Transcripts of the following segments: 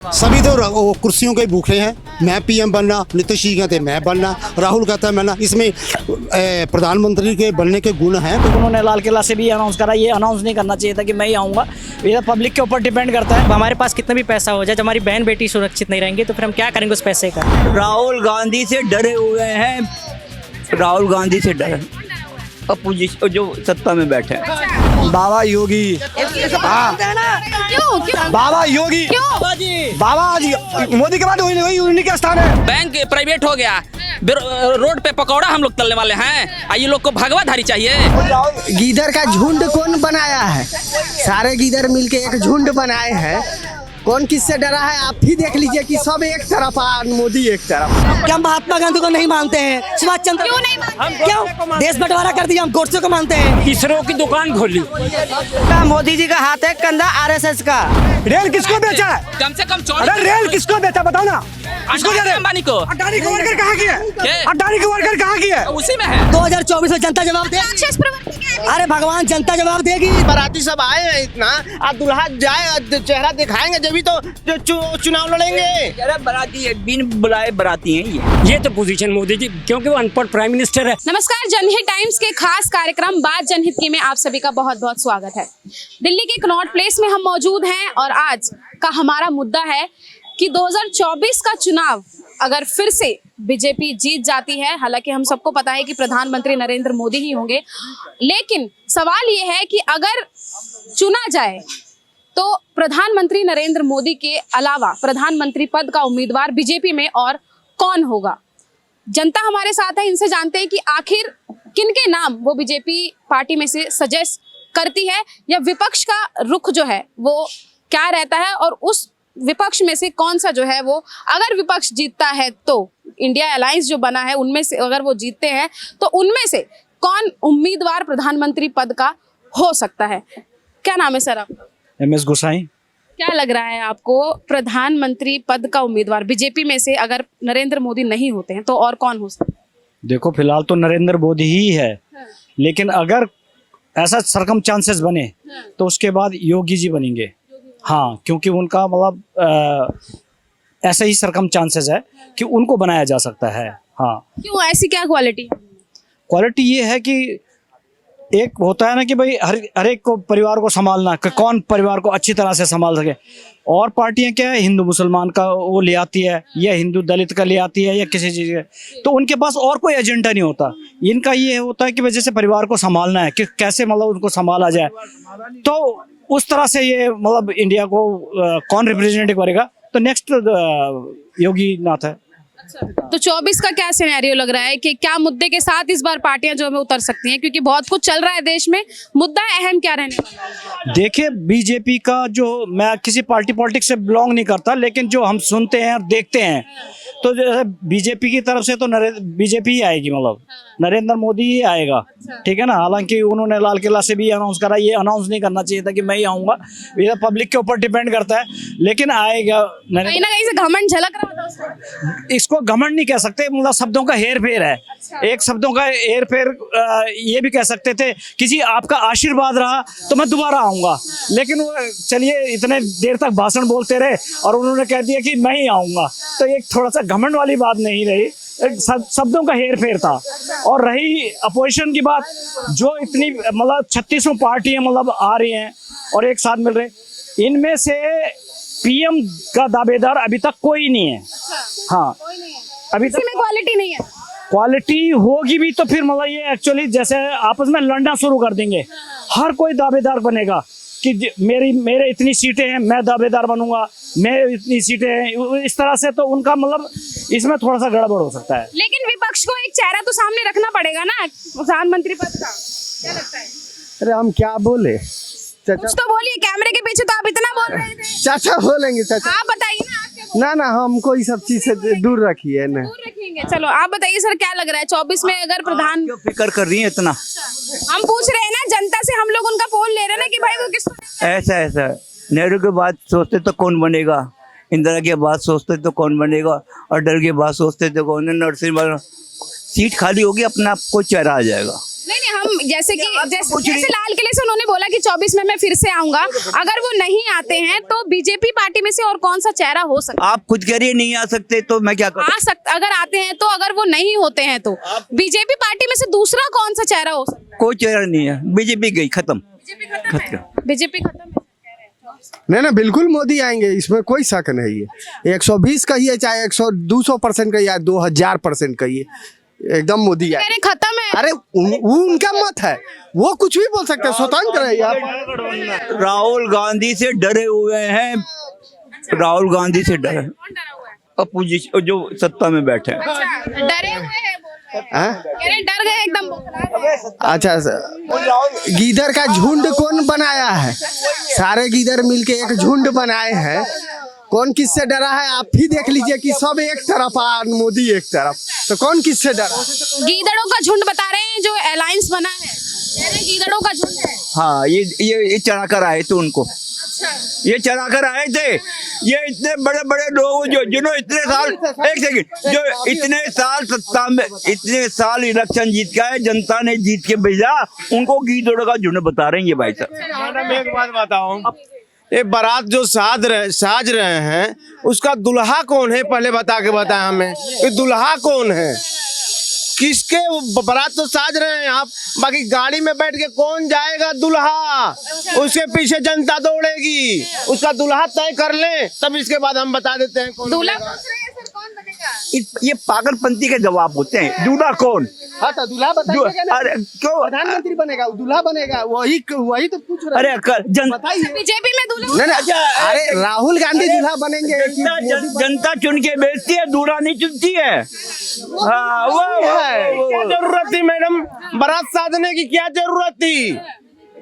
सभी तो वो कुर्सियों के भूखे हैं। मैं पीएम बनना, नीतीश जी कहते मैं बनना, राहुल कहता है मैं। इसमें प्रधानमंत्री के बनने के गुण हैं। तो उन्होंने लाल किला से भी अनाउंस करा, ये अनाउंस नहीं करना चाहिए था कि मैं ही आऊँगा। ये पब्लिक के ऊपर डिपेंड करता है। हमारे पास कितना भी पैसा हो जाए, जब हमारी बहन बेटी सुरक्षित नहीं रहेंगे तो फिर हम क्या करेंगे उस पैसे का। राहुल गांधी से डरे हुए हैं, राहुल गांधी से डरे अपोजिशन जो सत्ता में बैठे हैं। बाबा योगी, क्यों बाबा योगी, बाबा जी मोदी के बाद वही उन्हीं का स्थान है। बैंक प्राइवेट हो गया, रोड पे पकौड़ा हम लोग तलने वाले हैं। ये लोग को भगवाधारी चाहिए। गीदड़ का झुंड कौन बनाया है? सारे गीदड़ मिलके एक झुंड बनाए हैं। कौन किससे डरा है? आप ही देख लीजिए कि सब एक तरफ और मोदी एक तरफ। क्या हम महात्मा गांधी को नहीं मानते हैं? सुभाष चंद्र क्यों नहीं मानते? क्यों देश बंटवारा कर दिया? हम गोडसे को मानते हैं। इसरो की दुकान खोली। मोदी जी का हाथ है कंधा आरएसएस का। रेल किसको बेचा है? कम से कम अरे रेल किसको बेचा बताओ ना। अंबानी को। अडानी का वर्कर कहाँ की है? अडानी का वर्कर कहाँ की है? उसी में है। 2024 में जनता जवाब दे। राक्षस प्रवृत्ति के अरे भगवान, जनता जवाब देगी। बाराती सब आए हैं इतना, अब दुल्हा जाए चेहरा दिखाएंगे जब तो चुनाव लड़ेंगे। बराती बिन बुलाए बराती हैं ये तो पोजीशन मोदी जी, क्योंकि वो अनपढ़ प्राइम मिनिस्टर है। नमस्कार, जनहित टाइम्स के खास कार्यक्रम बात जनहित की में आप सभी का बहुत बहुत स्वागत है। दिल्ली के कनॉट प्लेस में हम मौजूद हैं और आज का हमारा मुद्दा है कि 2024 का चुनाव अगर फिर से बीजेपी जीत जाती है, हालांकि हम सबको पता है कि प्रधानमंत्री नरेंद्र मोदी ही होंगे, लेकिन सवाल ये है कि अगर चुना जाए तो प्रधानमंत्री नरेंद्र मोदी के अलावा प्रधानमंत्री पद का उम्मीदवार बीजेपी में और कौन होगा। जनता हमारे साथ है, इनसे जानते हैं कि आखिर किनके नाम वो बीजेपी पार्टी में से सजेस्ट करती है या विपक्ष का रुख जो है वो क्या रहता है, और उस विपक्ष में से कौन सा जो है वो, अगर विपक्ष जीतता है तो इंडिया अलायंस जो बना है उनमें से अगर वो जीतते हैं तो उनमें से कौन उम्मीदवार प्रधानमंत्री पद का हो सकता है। क्या नाम है सर आपका? MS गोसाई। क्या लग रहा है आपको, प्रधानमंत्री पद का उम्मीदवार बीजेपी में से अगर नरेंद्र मोदी नहीं होते हैं तो और कौन हो सकता है? देखो फिलहाल तो नरेंद्र मोदी ही है, लेकिन अगर ऐसा सरकम चांसेस बने तो उसके बाद योगी जी बनेंगे। हाँ, क्योंकि उनका मतलब ऐसा ही सरकम चांसेस है कि उनको बनाया जा सकता है। हाँ, क्यों, ऐसी क्या क्वालिटी? क्वालिटी ये है कि एक होता है ना कि भाई हर एक को परिवार को संभालना, कि कौन परिवार को अच्छी तरह से संभाल सके। और पार्टियां क्या है, हिंदू मुसलमान का वो ले आती है या हिंदू दलित का ले आती है या किसी चीज़ का, तो उनके पास और कोई एजेंडा नहीं होता। इनका ये होता है कि वजह से परिवार को संभालना है कि कैसे मतलब उनको संभाला जाए। तो उस तरह से ये मतलब इंडिया को कौन रिप्रेजेंट करेगा, तो नेक्स्ट योगी नाथ है। तो 24 का क्या सिनेरियो लग रहा है कि क्या मुद्दे के साथ इस बार पार्टियां जो है उतर सकती हैं, क्योंकि बहुत कुछ चल रहा है देश में, मुद्दा अहम क्या रहने वाला है? देखिए बीजेपी का जो, मैं किसी पॉलिटिक्स से बिलोंग नहीं करता, लेकिन जो हम सुनते हैं और देखते हैं तो जैसे बीजेपी की तरफ से तो बीजेपी ही आएगी, मतलब नरेंद्र मोदी ही आएगा। ठीक है ना। हालांकि उन्होंने लाल किला से भी अनाउंस करा, ये अनाउंस नहीं करना चाहिए था कि मैं ही आऊँगा। ये पब्लिक के ऊपर डिपेंड करता है, लेकिन आएगा। कहीं ना कहीं से घमंड झलक रहा था उसका। इसको घमंड नहीं कह सकते, मतलब शब्दों का हेर फेर है। एक शब्दों का हेर फेर ये भी कह सकते थे कि जी आपका आशीर्वाद रहा तो मैं दोबारा आऊँगा, लेकिन वो चलिए इतने देर तक भाषण बोलते रहे और उन्होंने कह दिया कि मैं ही आऊँगा, तो एक थोड़ा सा घमंड वाली बात नहीं रही, शब्दों का हेर फेर था। और रही अपोजिशन की बात, जो इतनी मतलब 36 पार्टियां मतलब आ रही हैं और एक साथ मिल रहे, इनमें से पीएम का दावेदार अभी तक कोई नहीं है। हाँ, अभी तक में क्वालिटी नहीं है। क्वालिटी होगी भी तो फिर मतलब ये एक्चुअली जैसे आपस में लड़ना शुरू कर देंगे। हर कोई दावेदार बनेगा कि मेरे इतनी सीटें हैं, मैं दावेदार बनूंगा, मैं इतनी सीटें हैं, इस तरह से तो उनका मतलब इसमें थोड़ा सा गड़बड़ हो सकता है। लेकिन विपक्ष को एक चेहरा तो सामने रखना पड़ेगा ना प्रधानमंत्री पद का, क्या लगता है? अरे हम क्या बोले कुछ तो बोलिए, कैमरे के पीछे तो आप इतना बोल रहे थे। चाचा बोलेंगे चाचा। आप बताइए ना, आप क्या बोल ना हमको इस सब चीज से दूर रखिए ना। दूर रखेंगे। चलो आप बताइए सर, क्या लग रहा है 24 में अगर प्रधान, क्यों फिक्र कर रही है इतना? हम पूछ रहे हैं ना जनता से, हम लोग उनका पोल ले रहे हैं ना कि भाई वो किसको। ऐसा नेहरू के बाद सोचते तो कौन बनेगा, इंदिरा के बाद सोचते तो कौन बनेगा, अटल के बाद सोचते तो कौन, नरसिम्हा सीट खाली होगी, अपने आप को चेहरा आ जाएगा। नहीं, हम जैसे लाल किले से उन्होंने बोला कि 24 में मैं फिर से आऊंगा, अगर वो नहीं आते हैं तो बीजेपी पार्टी में से और कौन सा चेहरा हो सकता है? आप खुद कह रही है नहीं आ सकते तो मैं क्या करूं? अगर आते हैं तो, अगर वो नहीं होते हैं तो बीजेपी पार्टी में से दूसरा कौन सा चेहरा हो सकता है? कोई चेहरा नहीं है, बीजेपी गई, खत्म। बीजेपी खत्म है। नहीं ना, बिल्कुल मोदी आएंगे, इसमें कोई शक नहीं है। 120 कहिए चाहे 200% कहिए, 2000% कहिए, एकदम मोदी आए। खत्म है। अरे वो उनका मत है, वो कुछ भी बोल सकते हैं, स्वतंत्र है यार। राहुल गांधी से डरे हुए हैं, राहुल गांधी से डरे, अपोजिशन जो सत्ता में बैठे हैं। डरे हुए हैं, डर गए एकदम। अच्छा, गीदड़ का झुंड कौन बनाया है? सारे गीदड़ मिलके एक झुंड बनाए हैं। कौन किससे डरा है आप ही देख लीजिए कि सब एक तरफ और मोदी एक तरफ, तो कौन किससे डरा? गीदड़ों का झुंड बता रहे हैं जो अलायंस बना है, गीदड़ों का झुंड है। हाँ, ये चढ़ा कर आए थे उनको, ये चढ़ा कर आए थे। ये इतने बड़े बड़े लोग जिन्होंने इतने साल, एक सेकंड, जो इतने साल सत्ता में, इतने साल इलेक्शन जीत के आए, जनता ने जीत के भेजा, उनको गीदड़ों का झुंड बता रहे हैं ये भाई साहब। मैं एक बात बताऊं, ये बारात जो साज रहे हैं उसका दुल्हा कौन है, पहले बता के बताएं हमें कि दुल्हा कौन है, किसके बारात तो साज रहे हैं आप, बाकी गाड़ी में बैठ के कौन जाएगा दुल्हा, उसके पीछे जनता दौड़ेगी, उसका दुल्हा तय कर ले, तब इसके बाद हम बता देते हैं कौन दूल्हा। ये पागलपंती के जवाब होते हैं। दूल्हा कौन? हाँ तो दूल्हा बताइए ना। अरे क्यों प्रधानमंत्री बनेगा, दूल्हा बनेगा, वही तो पूछ रहे। अरे बीजेपी में दूल्हा नहीं, अरे राहुल गांधी दूल्हा बनेंगे। जनता चुन के भेजती है, दूल्हा नहीं चुनती है। हाँ, वो क्या जरूरत थी मैडम, बारात साधने की क्या जरूरत थी,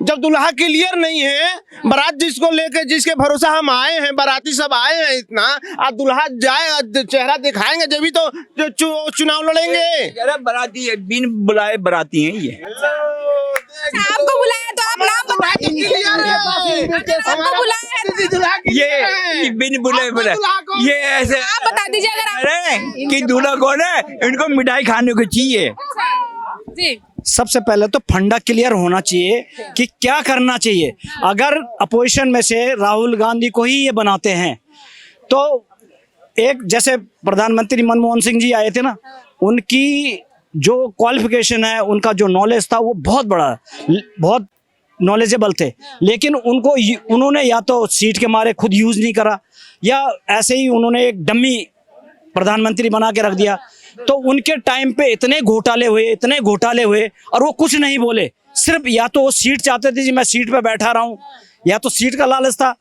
जब दुल्हा क्लियर नहीं है, बारात जिसको लेके, जिसके भरोसा हम आए हैं, बाराती सब आए हैं इतना, आज दुल्हा जाए चेहरा दिखाएंगे जब तो जो चुनाव लड़ेंगे। बाराती बिन बुलाए बाराती हैं ये। आपको बुलाया तो आप नाम बताइए, आपको बुलाया है ये बिन बुलाए ये ऐसे आप बता दीजिए। अगर अरे कि दूल्हा कौन है, इनको मिठाई खाने को चाहिए। जी, सबसे पहले तो फंडा क्लियर होना चाहिए कि क्या करना चाहिए। अगर अपोजिशन में से राहुल गांधी को ही ये बनाते हैं तो एक, जैसे प्रधानमंत्री मनमोहन सिंह जी आए थे ना, उनकी जो क्वालिफिकेशन है, उनका जो नॉलेज था वो बहुत बड़ा, बहुत नॉलेजेबल थे, लेकिन उन्होंने या तो सीट के मारे खुद यूज नहीं करा, या ऐसे ही उन्होंने एक डम्मी प्रधानमंत्री बना के रख दिया। तो उनके टाइम पे इतने घोटाले हुए और वो कुछ नहीं बोले, सिर्फ या तो वो सीट चाहते थे जी मैं सीट पे बैठा रहा हूं, या तो सीट का लालच था।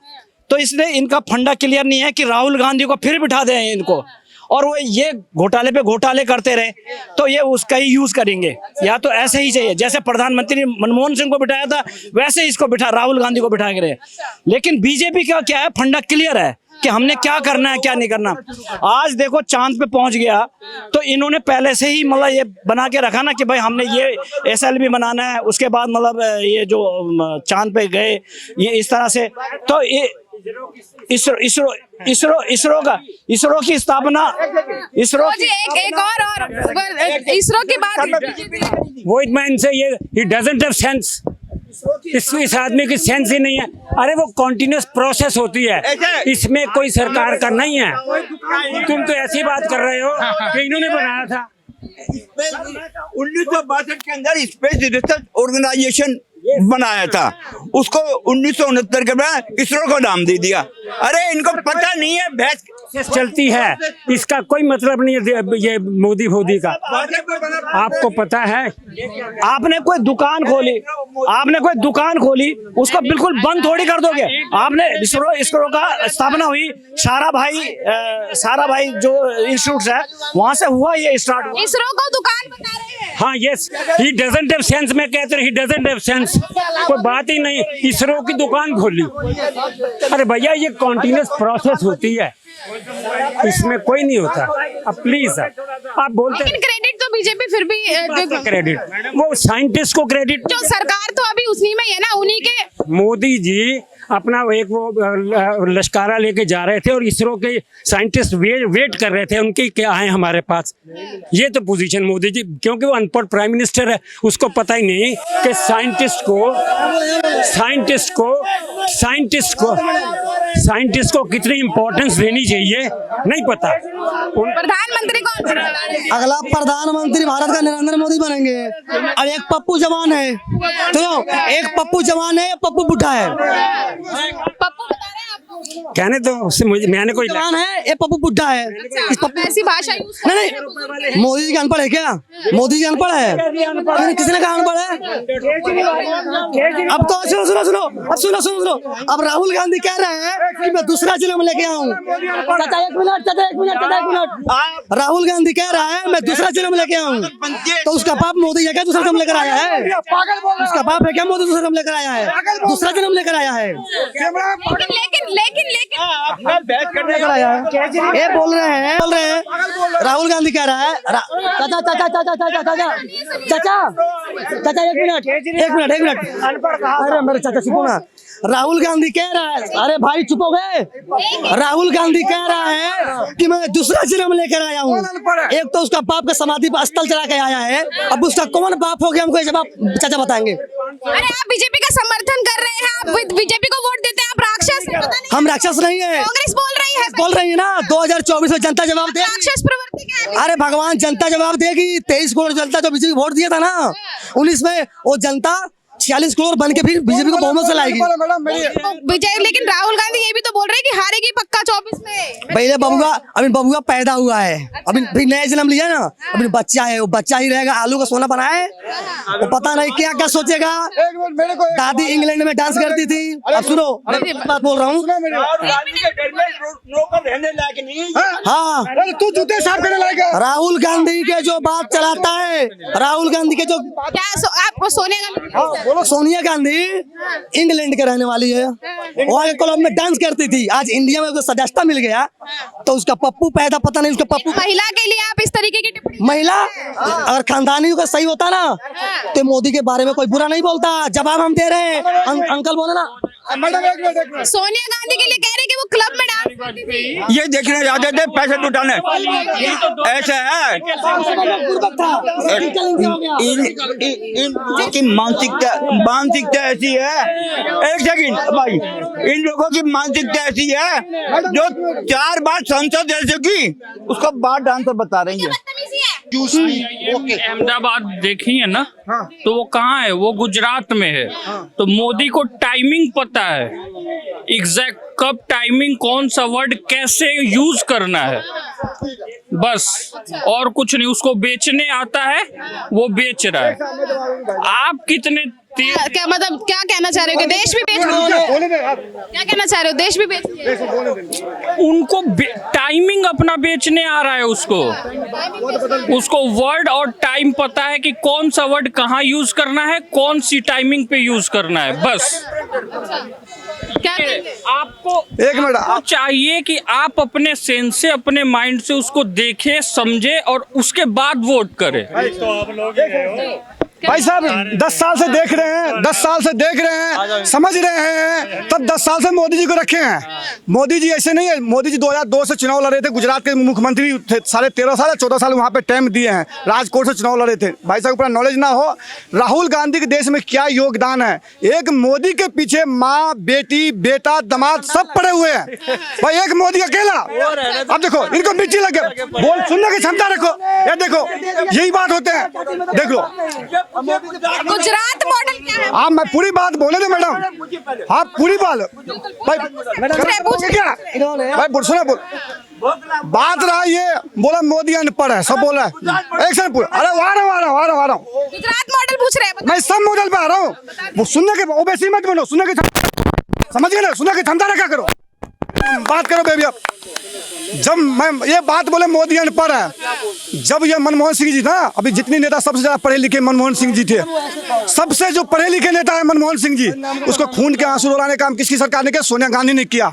तो इसलिए इनका फंडा क्लियर नहीं है कि राहुल गांधी को फिर बिठा दें इनको, और वो ये घोटाले पे घोटाले करते रहे तो ये उसका ही यूज करेंगे, या तो ऐसे ही चाहिए जैसे प्रधानमंत्री मनमोहन सिंह को बिठाया था वैसे ही इसको राहुल गांधी को बिठा के रहे। लेकिन बीजेपी का क्या है, फंडा क्लियर है कि हमने क्या करना है क्या नहीं करना। आज देखो चांद पे पहुंच गया, तो इन्होंने पहले से ही मतलब ये बना के रखा ना कि भाई हमने ये SLB बनाना है, उसके बाद मतलब ये जो चांद पे गए ये इस तरह से। तो ये इसरो की स्थापना, इसरो की एक और इसरो की बात, वो मैन से ये ही डजंट हैव सेंस, इस आदमी की सेंस ही नहीं है। अरे वो कॉन्टिन्यूस प्रोसेस होती है, इसमें कोई सरकार का नहीं है। तुम तो ऐसी बात कर रहे हो कि इन्होंने बनाया था। 1962 के अंदर स्पेस रिसर्च ऑर्गेनाइजेशन बनाया था, उसको 1969 के बाद इसरो को नाम दे दिया। अरे इनको पता नहीं है भैंस चलती है, इसका कोई मतलब नहीं है ये मोदी का। आपको पता है, आपने कोई दुकान खोली, उसको बिल्कुल बंद थोड़ी कर दोगे। आपने इसरो का स्थापना हुई, सारा भाई जो इंस्टीट्यूट है वहां से हुआ ये स्टार्ट। इसरो को दुकान बता रहे हैं। हाँ, yes, he doesn't have sense. मैं कहते हैं ही डजंट हैव सेंस, कोई बात ही नहीं। इसरो की दुकान खोली, अरे भैया ये कॉन्टिन्यूस प्रोसेस होती है, इसमें कोई नहीं होता। अब प्लीज आप बोलते हैं क्रेडिट तो बीजेपी फिर भी क्रेडिट, वो साइंटिस्ट को क्रेडिट, जो सरकार तो अभी उसी में है ना, उन्हीं के। मोदी जी अपना एक वो लश्कारा लेके जा रहे थे और इसरो के साइंटिस्ट वेट कर रहे थे उनके क्या आए हमारे पास। ये तो पोजीशन मोदी जी, क्योंकि वो अनपढ़ प्राइम मिनिस्टर है, उसको पता ही नहीं कि साइंटिस्ट को कितनी इंपॉर्टेंस देनी चाहिए, नहीं पता। प्रधानमंत्री कौन सा? अगला प्रधानमंत्री भारत का नरेंद्र मोदी बनेंगे। अब एक पप्पू जवान है, तो एक पप्पू जवान है, पप्पू बुढ़ा है। पप्पू बता रहे हैं आपको? कहने तो उससे मैंने कोई जवान है, ये पप्पू बुढ़ा है। इस पप्पू ऐसी भाषा यूज कर नहीं, मोदी जी अनपढ़ है क्या? मोदी जी अनपढ़ है? किसने कहा अनपढ़ है? अब तो सुनो, अब राहुल गांधी कह रहे हैं कि मैं दूसरा जन्म लेके आऊं। चाचा एक मिनट, राहुल गांधी कह रहा है मैं दूसरा जन्म लेके आऊं, तो उसका बाप मोदी है क्या दूसरा जन्म लेकर आया है? उसका बाप है क्या मोदी दूसरा जन्म लेकर आया है? दूसरा जन्म लेकर आया है। लेकिन लेकर आया है। ये बोल रहे हैं राहुल गांधी कह रहा है चाचा एक मिनट अरे मेरे चाचा सुनो ना। राहुल गांधी कह रहा है, अरे भाई चुप हो गए। राहुल गांधी कह रहा है कि मैं दूसरा जन्म लेकर आया हूँ। एक तो उसका बाप का समाधि पर स्थल चला के आया है, अब उसका कौन बाप हो गया हमको जवाब चाचा बताएंगे। अरे आप बीजेपी का समर्थन कर रहे हैं, आप बीजेपी को वोट देते हैं, आप राक्षस हैं, पता नहीं। हम राक्षस नहीं है, कांग्रेस बोल रही है ना। 2024 में जनता जवाब देगी। राक्षस प्रवृत्ति क्या है? अरे भगवान, जनता जवाब देगी। 23 करोड़ जनता जो बीजेपी वोट दिया था ना, 19 में वो जनता 46 करोड़ बन के फिर बीजेपी को बहुमत से लाएगी। विजय, लेकिन राहुल गांधी ये भी तो बोल रहे हैं कि हारेगी पक्का 24 में। पहले बबुआ पैदा हुआ है, अभी नया जन्म लिया ना, अभी बच्चा है, वो बच्चा ही रहेगा। आलू का सोना बना है, वो पता नहीं क्या क्या सोचेगा। दादी इंग्लैंड में डांस करती थी। अब सुनो, बात बोल रहा हूँ। हाँ, तू जूते साफ करने लायक। राहुल गांधी के जो बात चलाता है, राहुल गांधी के जो क्या आप सोनिया गांधी? बोलो, सोनिया गांधी इंग्लैंड के रहने वाली है, वहाँ के क्लब में डांस करती थी। आज इंडिया में उसको सदस्यता मिल गया, तो उसका पप्पू पैदा, पता नहीं उसका पप्पू। महिला के लिए आप इस तरीके की टिप्पणी? महिला अगर खानदानी का सही होता ना, तो मोदी के बारे में कोई बुरा नहीं बोलता। जवाब हम दे रहे हैं। अंकल बोले ना, सोनिया गांधी के लिए कह रहे कि वो क्लब में डांस करती थी। ये देखने जाते थे पैसे लुटाने, ऐसा है। इनकी मानसिकता ऐसी है। एक सेकंड भाई, इन लोगों की मानसिकता ऐसी है जो 4 बार संसद रह चुकी, उसको बात आंसर बता रही है। अहमदाबाद देखी है ना, तो वो कहाँ है? वो गुजरात में है। तो मोदी को टाइमिंग पता है, एग्जैक्ट कब टाइमिंग, कौन सा वर्ड कैसे यूज करना है, बस और कुछ नहीं। उसको बेचने आता है, वो बेच रहा है। आप कितने क्या मतलब क्या कहना चाह रहे हो कि देश भी बेच क्या कहना चाह रहे हो? देश भी बेच उनको टाइमिंग अपना बेचने आ रहा है। उसको वर्ड और टाइम पता है कि कौन सा वर्ड कहाँ यूज करना है, कौन सी टाइमिंग पे यूज करना है, बस। क्या आपको एक मिनट, आपको चाहिए कि आप अपने सेंस से, अपने माइंड से उसको देखें, समझे और उसके बाद वोट करें। भाई साहब 10 साल से देख रहे हैं, समझ रहे हैं, तब 10 साल से मोदी जी को रखे हैं। मोदी जी ऐसे नहीं है। मोदी जी 2002 से चुनाव लड़े थे, गुजरात के मुख्यमंत्री थे, 13.5 साल 14 साल वहाँ पे टाइम दिए हैं, राजकोट से चुनाव लड़े थे। भाई साहब को पूरा नॉलेज ना हो राहुल गांधी के देश में क्या योगदान है। एक मोदी के पीछे माँ, बेटी, बेटा, दामाद सब पड़े हुए हैं। भाई एक मोदी अकेला। अब देखो, इनको मिर्ची लगे, बोल सुनने की क्षमता रखो। ये देखो, यही बात होते हैं, देख लो। गुजरात मॉडल क्या है? आप मैं पूरी बात बोले थे मैडम, आप पूरी बात भाई क्या भाई सुना बोल बात रहा। ये बोला मोदी अनपढ़ है, सब बोला एक सेकंड पूरा। अरे आ रहा हूँ गुजरात मॉडल पूछ रहे हैं। मैं सब मॉडल पे आ रहा हूँ। वो सुनने के ओबीसी मत बनो, सुनने के समझ गए ना, सुनने की क्षमता रखा करो, बात करो बेबी। अब जब मैं ये बात बोले मोदी अनपढ़ है, जब ये मनमोहन सिंह जी था, अभी जितनी नेता सबसे ज्यादा पढ़े लिखे मनमोहन सिंह जी थे, सबसे जो पढ़े लिखे नेता है मनमोहन सिंह जी, उसको खून के आंसू रुलाने का काम किसकी सरकार ने किया? सोनिया गांधी ने किया।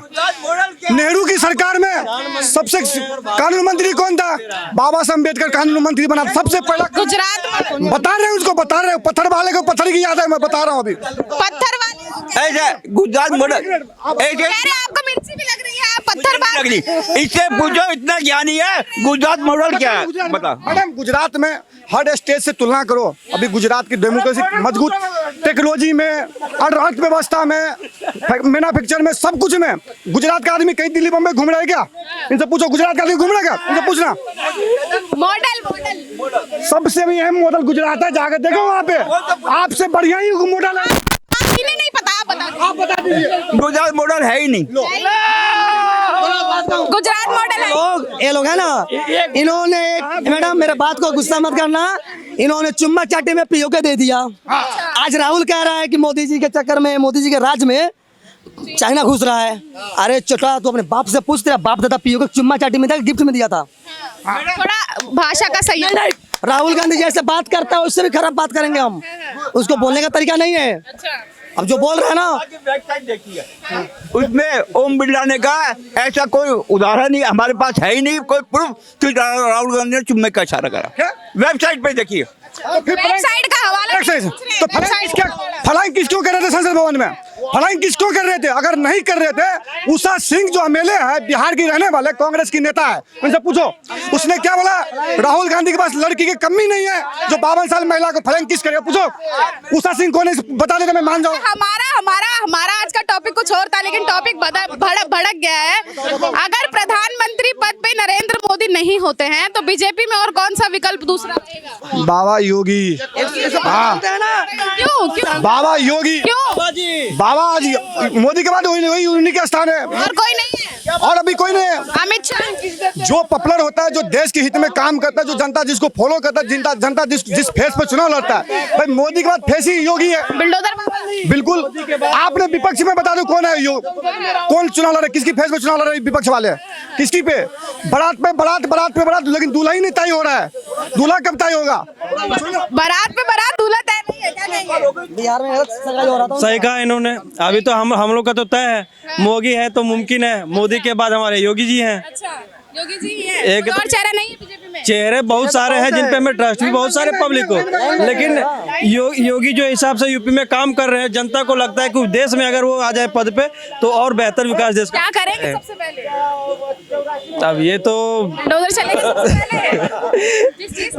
नेहरू की सरकार में सबसे कानून मंत्री कौन था? बाबा साहब अम्बेडकर कानून मंत्री बना, सबसे पहला। गुजरात में बता रहे हैं उसको, बता रहे हैं, पत्थर वाले को पत्थर की याद है, मैं बता रहा हूँ अभी। पत्थर वाले ऐसे गुजरात मॉडल कह रहे हैं आपको मिर्ची भी लग रही है, आप पत्थर वाले। इससे पूछो, इतना ज्ञानी है, गुजरात मॉडल क्या है बता। मैडम गुजरात में हर स्टेट से तुलना करो, अभी गुजरात की डेमोक्रेसी मजबूत, टेक्नोलॉजी में, अर्थव्यवस्था में, मैन्युफैक्चर में, सब कुछ में। गुजरात का आदमी कहीं दिल्ली बम्बई घूम रहा है क्या? इनसे पूछो, गुजरात का आदमी घूम रहा है क्या? इनसे पूछना। मॉडल सबसे भी अहम मॉडल गुजरात है, जाकर देखो वहाँ पे, आपसे बढ़िया ही मॉडल है। इन्हें नहीं पता, आप बता दीजिए। गुजरात मॉडल है ही नहीं। गुजरात मॉडल है। ये लोग है ना, इन्होंने मैडम मेरे बात को गुस्सा मत करना, इन्होंने चुम्मा चाटे में पीओ के दे दिया। आज राहुल कह रहा है कि मोदी जी के चक्कर में, मोदी जी के राज में चाइना घुस रहा है। अरे चोटा, तू अपने बाप से पूछ, तेरा बाप दादा पीओ के चुम्मा चाटी में था, गिफ्ट में दिया था। थोड़ा भाषा का सही है। राहुल गांधी जैसे बात करता है उससे भी खराब बात करेंगे हम, उसको बोलने का तरीका नहीं है। अब जो बोल रहे हैं ना, उसमें ओम बिरला ने कहा ऐसा कोई उदाहरण नहीं हमारे पास है ही नहीं, कोई प्रूफ कि राहुल गांधी ने चुम्मे का इशारा करा। वेबसाइट पे देखिए, वेबसाइट का हवाला तो फलांग किसको कर रहे थे संसद भवन में? फलांग किसको कर रहे थे? अगर नहीं कर रहे थे, उषा सिंह जो एमएलए है, बिहार की रहने वाले कांग्रेस की नेता है, उनसे पूछो, उसने क्या बोला? राहुल गांधी के पास लड़की की कमी नहीं है, जो 52 साल महिला को फलांग किस करेगा? पूछो उषा सिंह कौन है, बता देते, मैं मान जाऊँ। हमारा आज का टॉपिक कुछ और था, लेकिन टॉपिक भड़क गया है। अगर प्रधानमंत्री पद पे नरेंद्र मोदी नहीं होते हैं तो बीजेपी में और कौन सा विकल्प दूसरा रहेगा? बाबा योगी। क्यों? बाबा योगी। क्यों? बाबा आज मोदी के बाद वही उन्हीं का स्थान है, और कोई नहीं है, और अभी कोई नहीं है। अमित शाह जो पॉपुलर होता है, जो देश के हित में काम करता है, जो जनता जिसको फॉलो करता है, जनता जिस फेस पे चुनाव लड़ता है, भाई मोदी के बाद फेस ही योगी है। बिल्डोजर बिल्कुल। आपने विपक्ष में बता दो कौन है कौन चुनाव लड़ रहे, किसकी फेस पे चुनाव लड़ रहे विपक्ष वाले? किसकी पे? बारात पे बारात, लेकिन दूल्हा ही नहीं तय हो रहा है। दूल्हा कब तय होगा? बारात पे बारात, दूल्हा तय नहीं है, क्या कहेंगे? बिहार में सगाई हो रहा था। सही कहा इन्होंने। अभी तो हम लोग का तो तय है, मोदी है तो मुमकिन है, मोदी के बाद हमारे योगी जी हैं। अच्छा, योगी जी ही है, एक कोई और चेहरा नहीं है बीजेपी में? चेहरे बहुत सारे हैं जिन पे हमें ट्रस्ट भी बहुत सारे पब्लिक को, लेकिन योगी जो हिसाब से यूपी में काम कर रहे हैं, जनता को लगता है कि देश में अगर वो आ जाए पद पे तो और बेहतर विकास देश क्या करेंगे सबसे पहले? अब ये तो बिल्डोजर चलेगा सबसे पहले?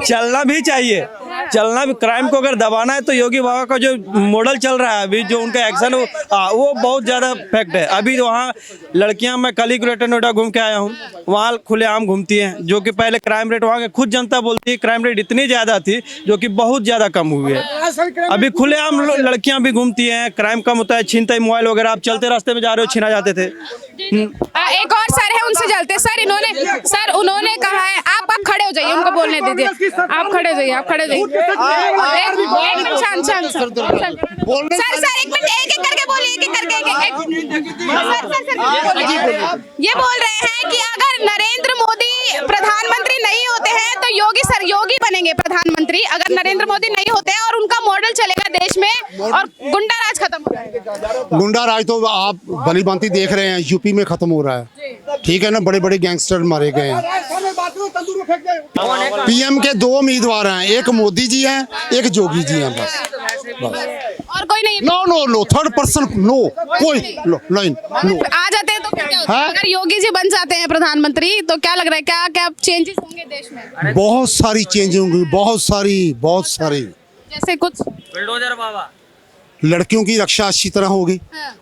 चलना भी चाहिए, चलना भी। क्राइम को अगर दबाना है तो योगी बाबा का जो मॉडल चल रहा है अभी, जो उनका एक्शन वो बहुत ज्यादा फैक्ट है। अभी वहाँ लड़कियां, मैं कल ही ग्रेटर नोएडा घूम के आया हूँ, वहाँ खुलेआम घूमती हैं, जो कि पहले क्राइम रेट वहाँ के खुद जनता बोलती है क्राइम रेट इतनी ज्यादा थी जो कि बहुत ज्यादा कम हुई है। अभी खुलेआम लड़कियां भी घूमती हैं, क्राइम कम होता है, छीनताई मोबाइल वगैरह, आप चलते रास्ते में जा रहे हो छीना जाते थे। एक और सर है, उनसे चलते। सर उन्होंने कहा है, आप खड़े हो जाइए, उनको बोलने दीजिए, आप खड़े हो जाइए, आप खड़े हो जाइए। एक मिनट शांत सर एक मिनट, एक करके बोलिए, एक करके सर ये बोल रहे हैं कि अगर नरेंद्र मोदी प्रधानमंत्री नहीं होते हैं तो योगी बनेंगे प्रधानमंत्री, अगर नरेंद्र मोदी नहीं होते हैं, और उनका मॉडल चलेगा देश में और गुंडा राज खत्म हो जाएगा। गुंडा राज तो आप भली भांति देख रहे हैं, यूपी में खत्म हो रहा है, ठीक है ना? बड़े बड़े गैंगस्टर मारे गए हैं। पीएम के 2 उम्मीदवार हैं, एक मोदी जी हैं, एक जोगी जी हैं, बस और कोई नहीं। नो थर्ड पर्सन, नो कोई लाइन नो। आ जाते हैं तो क्या होता है? अगर योगी जी बन जाते हैं प्रधानमंत्री तो क्या लग रहा है, क्या क्या चेंजेस होंगे देश में? बहुत सारी चेंज होंगी, बहुत सारी। जैसे कुछ बिल्डोजर बाबा, लड़कियों की रक्षा अच्छी तरह होगी,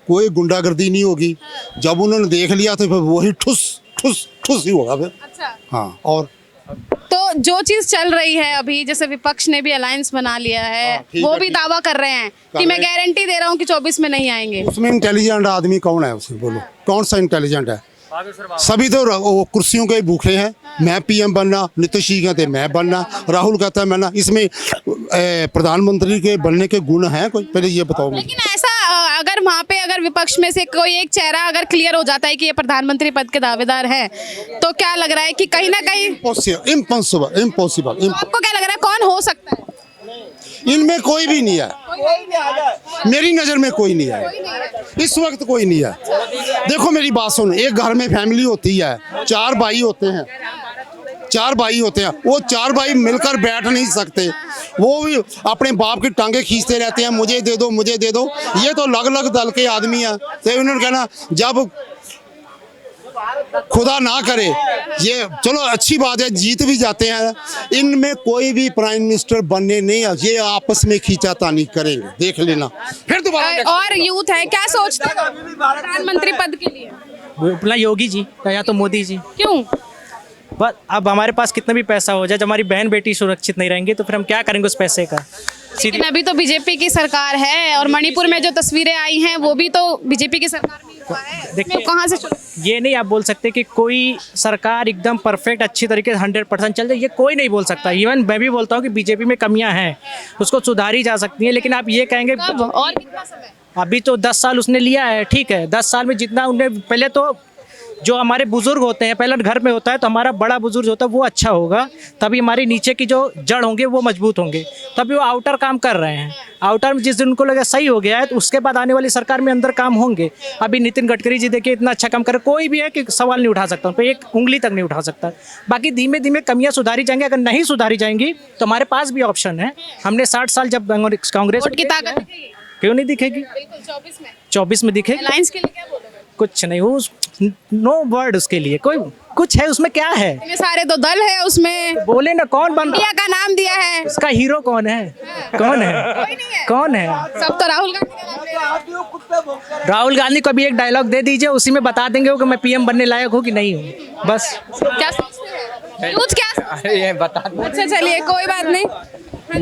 कोई गुंडागर्दी नहीं होगी। जब उन्होंने देख लिया तो फिर वही ठुस ही होगा फिर। अच्छा, हाँ। और तो जो चीज चल रही है अभी, जैसे विपक्ष ने भी अलायंस बना लिया है, वो भी दावा कर रहे हैं कि मैं गारंटी दे रहा हूँ कि 24 में नहीं आएंगे। उसमें इंटेलिजेंट आदमी कौन है? उसमें बोलो, कौन सा इंटेलिजेंट है? सभी तो वो कुर्सियों के भूखे हैं। मैं पीएम बनना, नीतीश जी कहते मैं बनना, राहुल कहता है मैं ना। इसमें प्रधानमंत्री के बनने के गुण हैं कोई? पहले ये बताओ मुझे। लेकिन ऐसा अगर वहाँ पे अगर विपक्ष में से कोई एक चेहरा अगर क्लियर हो जाता है कि ये प्रधानमंत्री पद के दावेदार हैं, तो क्या लग रहा है कि कहीं ना कहीं इम्पॉसिबल। आपको क्या लग रहा है कौन हो सकता है? इनमें कोई भी नहीं है, मेरी नजर में कोई नहीं है, इस वक्त कोई नहीं है। देखो मेरी बात सुन, एक घर में फैमिली होती है, 4 भाई होते हैं, 4 भाई होते हैं, वो 4 भाई मिलकर बैठ नहीं सकते, वो भी अपने बाप की टांगे खींचते रहते हैं, मुझे दे दो मुझे दे दो। ये तो अलग अलग दल के आदमी हैं, तो उन्होंने कहना जब खुदा ना करे, ये चलो अच्छी बात है, जीत भी जाते हैं, इनमें कोई भी प्राइम मिनिस्टर बनने नहीं, ये आपस में खींचातानी करेंगे, देख लेना फिर दोबारा। और यूथ है, क्या सोचते हो प्रधानमंत्री पद के लिए? अपना योगी जी या तो मोदी जी। क्यों? बस अब हमारे पास कितना भी पैसा हो जाए, जब हमारी बहन बेटी सुरक्षित नहीं रहेंगे तो फिर हम क्या करेंगे उस पैसे का। लेकिन अभी तो बीजेपी की सरकार है, और मणिपुर में जो तस्वीरें आई हैं वो भी तो बीजेपी की सरकार में ही हुआ है। देखिए, कहाँ से ये नहीं आप बोल सकते कि कोई सरकार एकदम परफेक्ट अच्छी तरीके से 100% चल जाए, ये कोई नहीं बोल सकता। इवन मैं भी बोलता हूँ कि बीजेपी में कमियां हैं, उसको सुधारी जा सकती हैं, लेकिन आप ये कहेंगे कब और कितना समय? अभी तो 10 साल उसने लिया है, ठीक है, 10 साल में जितना उन्हें पहले तो जो हमारे बुजुर्ग होते हैं, पहले घर में होता है तो हमारा बड़ा बुजुर्ग होता है वो अच्छा होगा, तभी हमारी नीचे की जो जड़ होंगे वो मजबूत होंगे, तभी वो आउटर काम कर रहे हैं। आउटर में जिस दिन उनको लगे सही हो गया है तो उसके बाद आने वाली सरकार में अंदर काम होंगे। अभी नितिन गडकरी जी देखिए इतना अच्छा काम कर, कोई भी है कि सवाल नहीं उठा सकता, उन पर एक उंगली तक नहीं उठा सकता। बाकी धीमे धीमे कमियां सुधारी जाएंगी, अगर नहीं सुधारी जाएंगी तो हमारे पास भी ऑप्शन है। हमने 60 साल जब कांग्रेस वोट की ताकत दिखेगी? क्यों नहीं दिखेगी, बिल्कुल 24 में। 24 में दिखेगी। अलायंस के लिए क्या बोलोगे? कुछ नहीं, वो नो वर्ड उसके लिए, कोई कुछ है उसमें, क्या है? इतने सारे तो दल है उसमें, बोले ना कौन बन इंडिया का नाम दिया है, उसका हीरो कौन है? कौन है? कोई नहीं है। कौन है? सब तो राहुल गांधी का नाम ले रहे हैं। राहुल गांधी को भी एक डायलॉग दे दीजिए, उसी में बता देंगे वो कि मैं पीएम बनने लायक हूँ कि नहीं हूँ, बस। क्या सोचते हैं यूथ, क्या सोचते हैं? अच्छा चलिए कोई बात नहीं।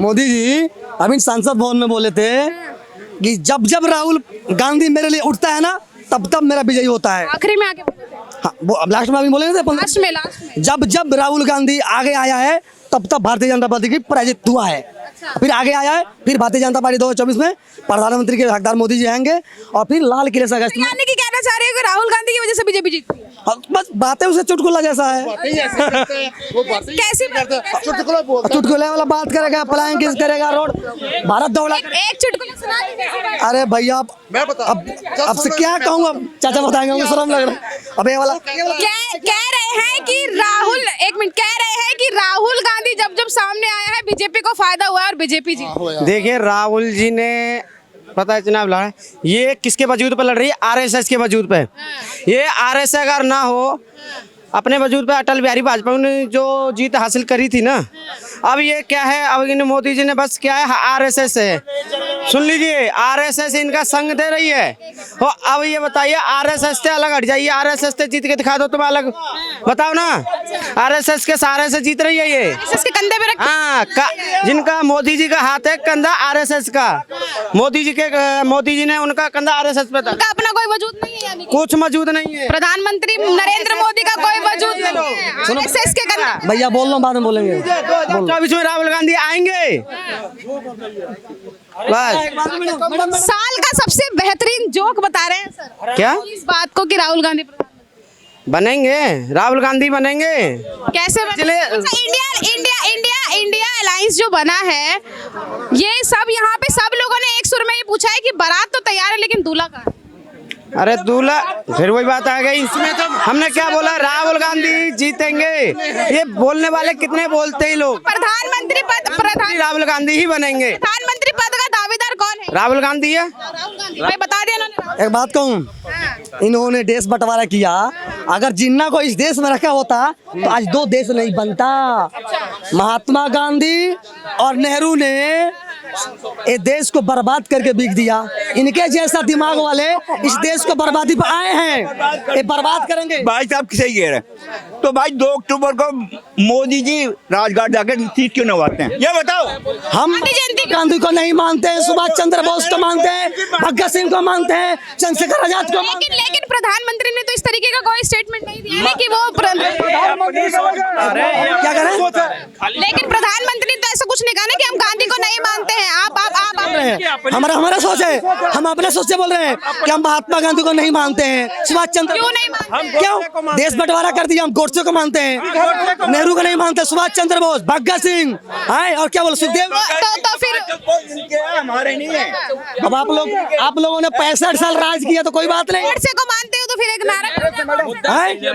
मोदी जी अभी सांसद भवन में बोले थे कि जब जब राहुल गांधी मेरे लिए उठता है ना तब तब मेरा विजयी होता है। आखिरी में आके बोले थे। हाँ, वो अब लास्ट में अभी बोले थे लास्ट में जब जब राहुल गांधी आगे आया है तब तब भारतीय जनता पार्टी की पराजित हुआ है। फिर आगे आया है, फिर भारतीय जनता पार्टी 2024 में प्रधानमंत्री के हकदार मोदी जी आएंगे, और फिर लाल किले से अगस्त में। यानी कि कहना चाह रहे हो कि राहुल गांधी की वजह से बीजेपी जीती है? बस बातें उसे चुटकुला जैसा है, कैसी चुटकुले वाला बात करेगा, प्लान किस करेगा, रोड भारत दौड़ा। एक चुटकुला सुना दीजिए। अरे भैया अब से क्या कहूँगा, चाचा बताएंगे, मुझे शर्म लग रहा है। अब ये वाला कह रहे हैं कि राहुल, एक मिनट, कह रहे हैं कि राहुल गांधी जब जब सामने आया है बीजेपी को फायदा हुआ है और बीजेपी जीती। देखिए राहुल जी ने पता है चुनाव लड़ा है, ये किसके वजूद पे लड़ रही है? आरएसएस के वजूद पे। ये आरएसएस अगर ना हो, अपने वजूद पे अटल बिहारी वाजपेयी ने जो जीत हासिल करी थी ना, अब ये क्या है, अब इन मोदी जी ने बस क्या है, आरएसएस है, सुन लीजिए, आरएसएस इनका संग दे रही है। तो अब ये बताइए आरएसएस से अलग हट जाइए, आरएसएस से जीत के दिखा दो, तुम अलग बताओ ना। आरएसएस के सहारे से जीत रही है ये, इसके कंधे पे रख। हाँ, जिनका मोदी जी का हाथ है कंधा आरएसएस का, मोदी जी ने उनका कंधा आरएसएस पे था। उनका अपना कोई वजूद नहीं है, यानी कुछ मौजूद नहीं है। प्रधानमंत्री नरेंद्र मोदी का कोई वजूद नहीं है, आरएसएस के कंधे। भैया बोल लो, बाद में बोलेंगे। 2024 में राहुल गांधी आएंगे बस। साल का सबसे बेहतरीन जोक बता रहे हैं सर, क्या इस बात को कि राहुल गांधी बनेंगे, राहुल गांधी बनेंगे। कैसे बने? अच्छा, इंडिया अलायंस जो बना है, ये सब यहाँ पे सब लोगों ने एक सुर में ये पूछा है कि बारात तो तैयार है लेकिन दूल्हा कहाँ है? अरे दूल्हा, फिर वही बात आ गई, इसमें तो हमने क्या बोला, राहुल गांधी जीतेंगे। ये बोलने वाले कितने बोलते ही लोग। प्रधानमंत्री पद, राहुल गांधी ही बनेंगे। प्रधानमंत्री पद का दावेदार कौन है? राहुल गांधी है। राहुल गांधी, भाई बता दिया उन्होंने। एक बात कहूँ, इन्होंने देश बंटवारा किया, अगर जिन्ना को इस देश में रखा होता तो आज 2 देश नहीं बनता। महात्मा गांधी और नेहरू ने ये देश को बर्बाद करके बिक दिया, इनके जैसा दिमाग वाले इस देश को बर्बादी पर आए हैं, ये बर्बाद करेंगे। भाई साहब सही कह रहे हैं, तो भाई 2 अक्टूबर को मोदी जी राजघाट जाकर सीट क्यों नवाते हैं, ये बताओ। हम गांधी को नहीं मानते हैं, सुभाष चंद्र बोस को मानते हैं, भगत सिंह को मानते हैं, चंद्रशेखर आजाद को। लेकिन प्रधानमंत्री ने तो इस तरीके का कोई स्टेटमेंट नहीं दिया है कि वो क्या करें, लेकिन प्रधानमंत्री ने तो ऐसा कुछ नहीं कहा ना कि हम गांधी को नहीं मानते हैं। आप हमारा सोच है, हम अपने सोच से बोल रहे हैं कि हम महात्मा गांधी को नहीं मानते हैं, सुभाष चंद्र क्यों नहीं मानते? क्यों? देश बंटवारा कर दिया, हम गोडसे को मानते हैं, नेहरू को नहीं मानते, सुभाष चंद्र बोस, भगत सिंह, और क्या बोलो, सुखदेव। तो फिर हमारे नहीं है। अब आप लोगों ने 65 साल राज किया तो कोई बात नहीं। गोडसे को मानते हो तो फिर एक नारा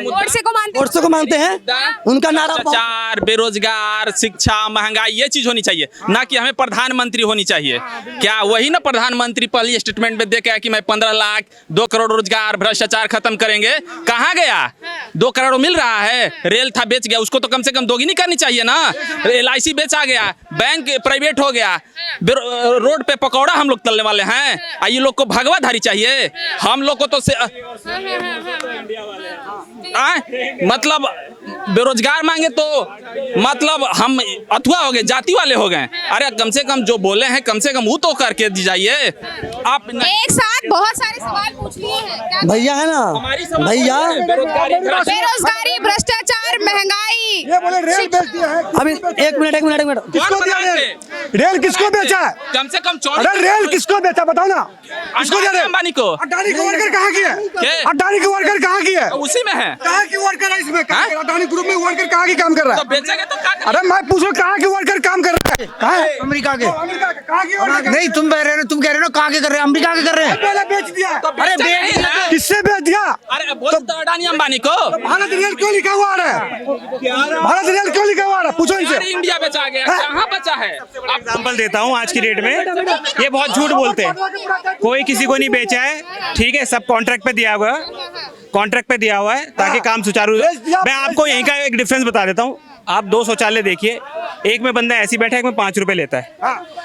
गोडसे को मानते गोडसे को मानते हैं, उनका नारा भ्रष्टाचार, बेरोजगार, शिक्षा, महंगाई, ये चीज होनी चाहिए, ना कि हमें प्रधानमंत्री होनी चाहिए। क्या वही ना प्रधानमंत्री पहली स्टेटमेंट में देखा है कि मैं 15 लाख 2 करोड़ रोजगार, भ्रष्टाचार खत्म करेंगे, कहाँ गया? 2 करोड़ मिल रहा है, रेल था बेच गया, उसको तो कम से कम दोगुनी करनी चाहिए ना। LIC बेचा गया, बैंक प्राइवेट हो गया, रोड पे पकौड़ा हम लोग तलने वाले हैं, ये लोग को भगवाधारी चाहिए। हम लोग को तो मतलब बेरोजगार मांगे तो मतलब हम अथवा हो गए, जाति वाले हो गए। अरे कम से कम जो बोले हैं कम से कम वो तो करके दीजिए। आप एक साथ बहुत सारे सवाल पूछ लिए हैं भैया, है ना भैया, बेरोजगारी, भ्रष्टाचार, महंगाई, अभी एक मिनट किसको दिया रेल किसको बेचा है? कम से कम अरे रेल किसको बेचा बताओ ना, किसको दे रहे? अंबानी को। अडानी के वर्कर कहाँ की है? अडानी के वर्कर कहाँ की है? उसी में है। कहाँ की वर्कर है इसमें? अडानी ग्रुप में वर्कर कहाँ की काम कर रहा है? तो बेचेंगे तो अरे मैं पूछो कहाँ के वर्कर काम कर रहा है? कहाँ है? अमेरिका के। कहाँ की वर्कर? नहीं, तुम कह रहे हो कहाँ के कर रहे हैं? अमेरिका के कर रहे हैं। पहले बेच दिया। अरे बेच दिया, किससे बेच दिया? अरे बोल तो अडानी अंबानी को। भारत रेल क्यों लिखा हुआ है? भारत रेल क्यों लिखा हुआ है? पूछो इनसे। इंडिया बेचा गया, कहाँ बचा है? एग्जाम्पल देता हूँ आज की डेट में, ये बहुत झूठ बोलते हैं, कोई किसी को नहीं बेचा है, ठीक है, सब कॉन्ट्रैक्ट पे दिया हुआ है, कॉन्ट्रैक्ट पे दिया हुआ है ताकि काम सुचारू। मैं आपको यहीं का एक डिफरेंस बता देता हूँ। आप 2 शौचालय देखिए, एक में बंदा ऐसी बैठा है, एक में 5 रुपए लेता है।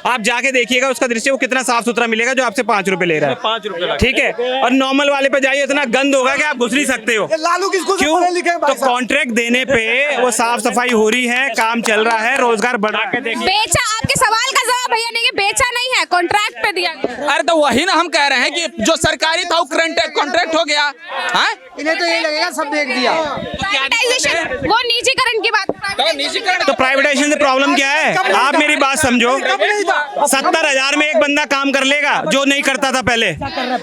आप जाके देखिएगा उसका दृश्य, वो कितना साफ सुथरा मिलेगा जो आपसे 5 रुपए ले रहा है। 5 रुपए, ठीक है। और नॉर्मल वाले पे जाइए, इतना गंद होगा कि आप घुस नहीं सकते हो। लालू किसको क्यों? तो कॉन्ट्रैक्ट देने पे वो साफ सफाई हो रही है, काम चल रहा है, रोजगार बढ़ा के देखिए। बेचा, आपके सवाल का जवाब भैया ने बेचा नहीं है, कॉन्ट्रैक्ट पे दिया गया। अरे तो वही ना हम कह रहे हैं कि जो सरकारी था वो कॉन्ट्रैक्ट हो गया। इन्हें तो ये लगेगा सब देख दिया। प्राइवेटाइजेशन, वो निजीकरण की बात। तो प्राइवेटाइजेशन से प्रॉब्लम क्या है? आप मेरी बात समझो, 70,000 में एक बंदा काम कर लेगा जो नहीं करता था पहले।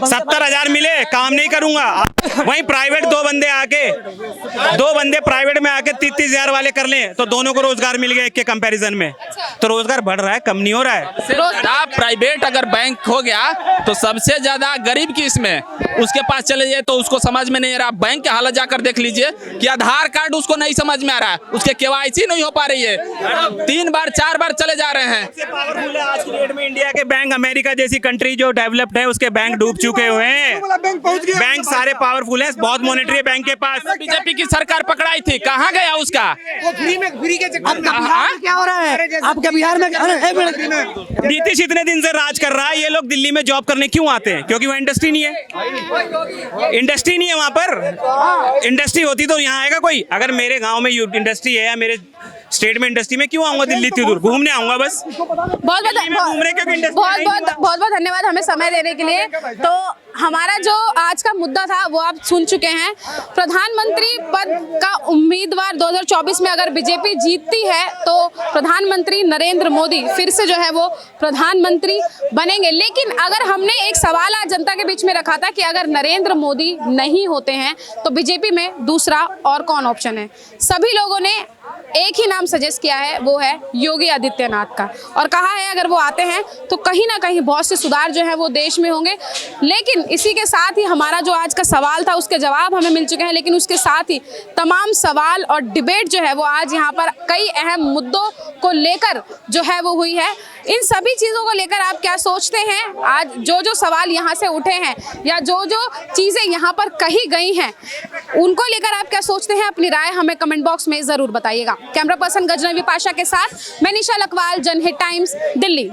70,000 मिले, काम नहीं करूंगा। वहीं प्राइवेट 2 बंदे प्राइवेट में आके 30,000 वाले कर लें तो दोनों को रोजगार मिल गया एक के कंपैरिजन में। तो रोजगार बढ़ रहा है, कम नहीं हो रहा है। प्राइवेट अगर बैंक हो गया तो सबसे ज्यादा गरीब की इसमें, उसके पास चले जाए तो उसको समझ में नहीं आ रहा। बैंक के हालत जाकर देख लीजिए कि आधार कार्ड उसको नहीं समझ में आ रहा है, उसके KYC नहीं हो पा रही है, 3 बार 4 बार चले जा रहे हैं। पावरफुल है आज की डेट में इंडिया के बैंक। अमेरिका जैसी कंट्री जो डेवलप्ड है उसके बैंक डूब चुके हुए हैं। बैंक सारे पावरफुल है, बहुत मॉनेटरी बैंक के पास। बीजेपी की सरकार पकड़ाई थी, कहाँ गया उसका? फ्री के क्या हो रहा है आपके बिहार में? नीतीश इतने दिन से राज कर रहा है, ये लोग दिल्ली में जॉब करने क्यों आते हैं? क्योंकि वहाँ इंडस्ट्री नहीं है। इंडस्ट्री नहीं है वहाँ पर। इंडस्ट्री होती तो यहाँ आएगा कोई? अगर मेरे गांव में इंडस्ट्री है या मेरे स्टेट में इंडस्ट्री में, क्यों आऊंगा दिल्ली इतनी दूर? घूमने आऊंगा बस। बहुत धन्यवाद हमें समय देने के लिए। तो हमारा जो आज का मुद्दा था वो आप सुन चुके हैं। प्रधानमंत्री पद का उम्मीदवार 2024 में अगर बीजेपी जीतती है तो प्रधानमंत्री नरेंद्र मोदी फिर से जो है वो प्रधानमंत्री बनेंगे। लेकिन अगर हमने एक सवाल आज जनता के बीच में रखा था कि अगर नरेंद्र मोदी नहीं होते हैं तो बीजेपी में दूसरा और कौन ऑप्शन है, सभी लोगों ने एक ही नाम सजेस्ट किया है, वो है योगी आदित्यनाथ का। और कहा है अगर वो आते हैं तो कहीं ना कहीं बहुत से सुधार जो है वो देश में होंगे। लेकिन इसी के साथ ही हमारा जो आज का सवाल था उसके जवाब हमें मिल चुके हैं। लेकिन उसके साथ ही तमाम सवाल और डिबेट जो है वो आज यहाँ पर कई अहम मुद्दों को लेकर जो है वो हुई है। इन सभी चीज़ों को लेकर आप क्या सोचते हैं? आज जो सवाल यहाँ से उठे हैं या जो चीज़ें यहाँ पर कही गई हैं उनको लेकर आप क्या सोचते हैं? अपनी राय हमें कमेंट बॉक्स में ज़रूर बताइएगा। कैमरा पर्सन गजनवी पाशा के साथ मैं निशा लकवाल, जनहित टाइम्स, दिल्ली।